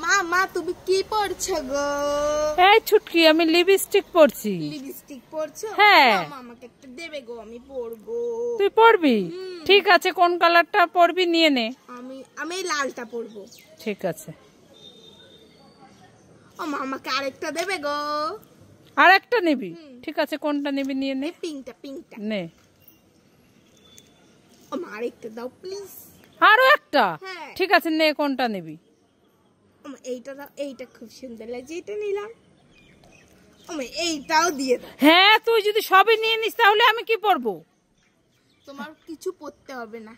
মা মা তুমি কি পড়ছো গো? এই ছুটকি, আমি লিপস্টিক পরছি। লিপস্টিক পরছো? হ্যাঁ। মা আমাকে একটা দেবে গো, আমি পরবো। তুই পরবি? ঠিক আছে, কোন কালারটা পরবি নিয়ে নে। আমি লালটা পরবো। ঠিক আছে। ও মা আমাকে আরেকটা দেবে গো। আরেকটা নিবি? ঠিক আছে, কোনটা নিবি নিয়ে নে। পিঙ্কটা নে। ও মা আরেকটা দাও প্লিজ। আরো একটা? হ্যাঁ। ঠিক আছে, নে, কোনটা নিবি? এইটা দাও, এইটা খুব সুন্দর লাগছে, এটা নিলাম। এইটাও দিয়ে দাও। হ্যাঁ, তুই যদি সবই নিয়ে নিস তাহলে আমি কি পরবো? তোমার কিছু পড়তে হবে না।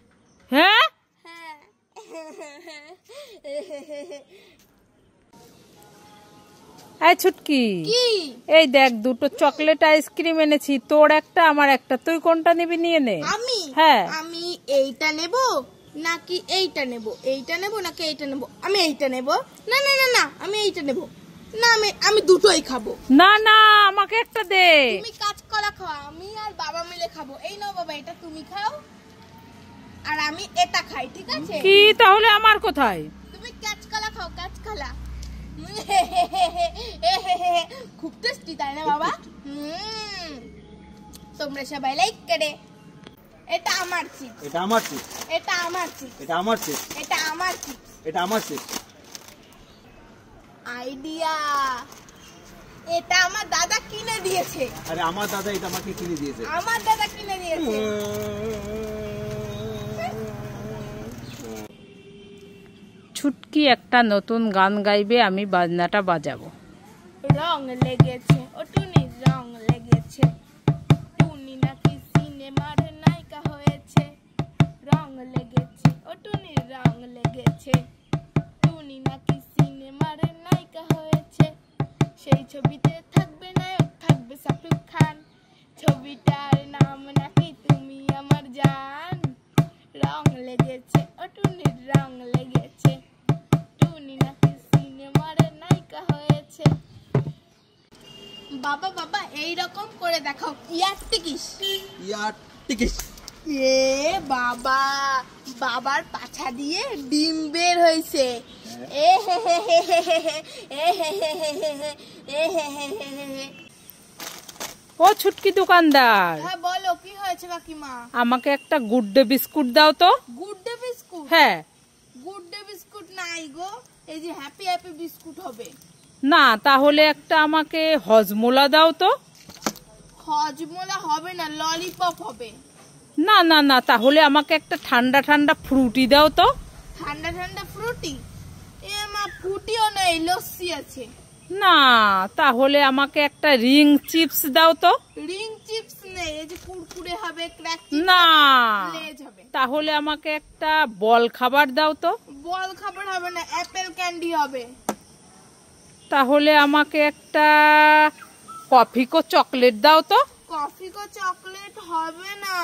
হ্যাঁ হ্যাঁ। এই ছুটকি, কি? এই দেখ, দুটো চকলেট আইসক্রিম এনেছি, তোর একটা আমার একটা, তুই কোনটা নিবি নিয়ে নে। আমি? হ্যাঁ। আমি এইটা নেব নাকি এইটা নেব? এইটা নেব নাকি এইটা নেব? আমি এইটা নেব। না না না না, আমি এইটা নেব না, আমি দুটোই খাবো। না না, আমাকে একটা দে। তুমি কাঁচকলা খাও, আমি আর বাবা মিলে খাবো। এই নাও বাবা, এটা তুমি খাও আর আমি এটা খাই, ঠিক আছে? কি তাহলে আমার কোথায়? তুমি কাঁচকলা খাও, কাঁচকলা। খুব টেস্টি তাই না বাবা? তোমরা সবাই লাইক করে। এটা আমার চিপস, এটা আমার চিপস, এটা আমার চিপস, এটা আমার চিপস, এটা আমার চিপস। এটা আমার চিপস। আইডিয়া। এটা আমার দাদা কিনে দিয়েছে। আরে আমার দাদা এটা আমাকে কিনে দিয়েছে। আমার দাদা কিনে দিয়েছে। ছুটকি একটা নতুন গান গাইবে, আমি বাজনাটা বাজাবো। রং লেগেছে ও টুনির, রং লেগেছে। টুনি নাকি সিনেমার নায়িকা হয়েছে। রং লেগেছে ও টুনির, রং লেগেছে। টুনি নাকি সিনেমার নায়িকা হয়েছে। সেই ছবিতে থাকবে নায়ক, থাকবে শাকিব খান। ছবিটার নাম নাকি তুমি আমার জান। রং লেগেছে ও টুনির, রং লেগেছে। টুনি নাকি সিনেমার নায়িকা হয়েছে। বাবা বাবা এইরকম করে দেখাও, ইয়ার টিকিস। ইয়ার টিকিস। এ বাবা, বাবার পাছা দিয়ে ডিম বের হয়েছে। এ হে হে হে হে হে হে, এ হে হে হে হে হে, এ হে হে হে হে হে। ও ছুটকি দোকানদার, হ্যাঁ বলো, কি হয়েছে কাকিমা? আমাকে একটা গুড ডে বিস্কুট দাও তো। Good day biscuit? হ্যাঁ। গুড ডে বিস্কুট নাই গো, এই যে হ্যাপি হ্যাপি বিস্কুট হবে। না, তাহলে একটা আমাকে হজমোলা দাও তো। হজমোলা হবে না, ললিপপ হবে। না না না, তাহলে আমাকে একটা ঠান্ডা ঠান্ডা ফ্রুটি দাও তো। ঠান্ডা ঠান্ডা ফ্রুটি? এ মা, ফ্রুটিও নেই, লস্যি আছে। না, তাহলে আমাকে একটা রিং চিপস দাও তো। রিং চিপস নেই, এই যে কুরকুরে হবে, ক্র্যাক না, লেজ হবে। তাহলে আমাকে একটা বল খাবার দাও তো। বল খাবার হবে না, অ্যাপেল ক্যান্ডি হবে। তাহলে আমাকে একটা কফি কো চকলেট দাও তো। কফি কো চকলেট হবে না,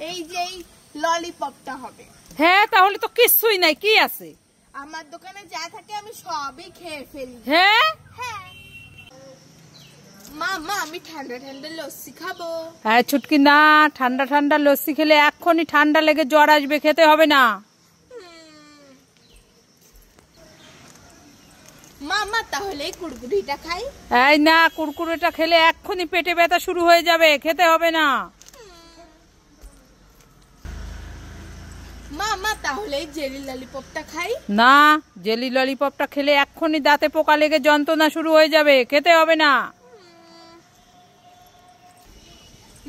এই যে এই ললিপপটা হবে। হ্যাঁ, তাহলে তো কিছুই নাই, কি আছে? আমার দোকানে যা থাকে আমি সবই খেয়ে ফেলি। হ্যাঁ হ্যাঁ। মা মা, আমি ঠান্ডা ঠান্ডা লস্যি খাবো। হ্যাঁ ছুটকি, না, ঠান্ডা ঠান্ডা লস্যি খেলে এক্ষুনি ঠান্ডা লেগে জ্বর আসবে, খেতে হবে না। মা মা, তাহলে এই কুরকুরিটা খাই। এই না, কুরকুরেটা খেলে এক্ষুনি পেটে ব্যথা শুরু হয়ে যাবে, খেতে হবে না। মা মা, তাহলে এই জেলি ললিপপটা খাই। না, জেলি ললিপপটা খেলে এক্ষুনি দাঁতে পোকা লেগে যন্ত্রণা শুরু হয়ে যাবে, খেতে হবে না।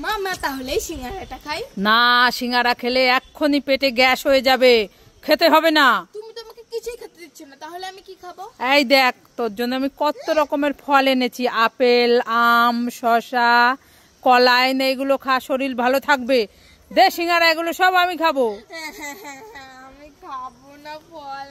মা মা, তাহলে এই সিঙ্গারাটা খাই। না, সিঙ্গারা খেলে এক্ষুনি পেটে গ্যাস হয়ে যাবে, খেতে হবে না। তুমি তো আমাকে কিছুই খেতে দিচ্ছ না, তাহলে আমি কি খাবো? এই দেখ, তোর জন্য আমি কত রকমের ফল এনেছি, আপেল, আম, শসা, কলা, এনে এগুলো খা, শরীর ভালো থাকবে। দে সিঙ্গারা, এগুলো সব আমি খাবো। আমি খাবো না ফল।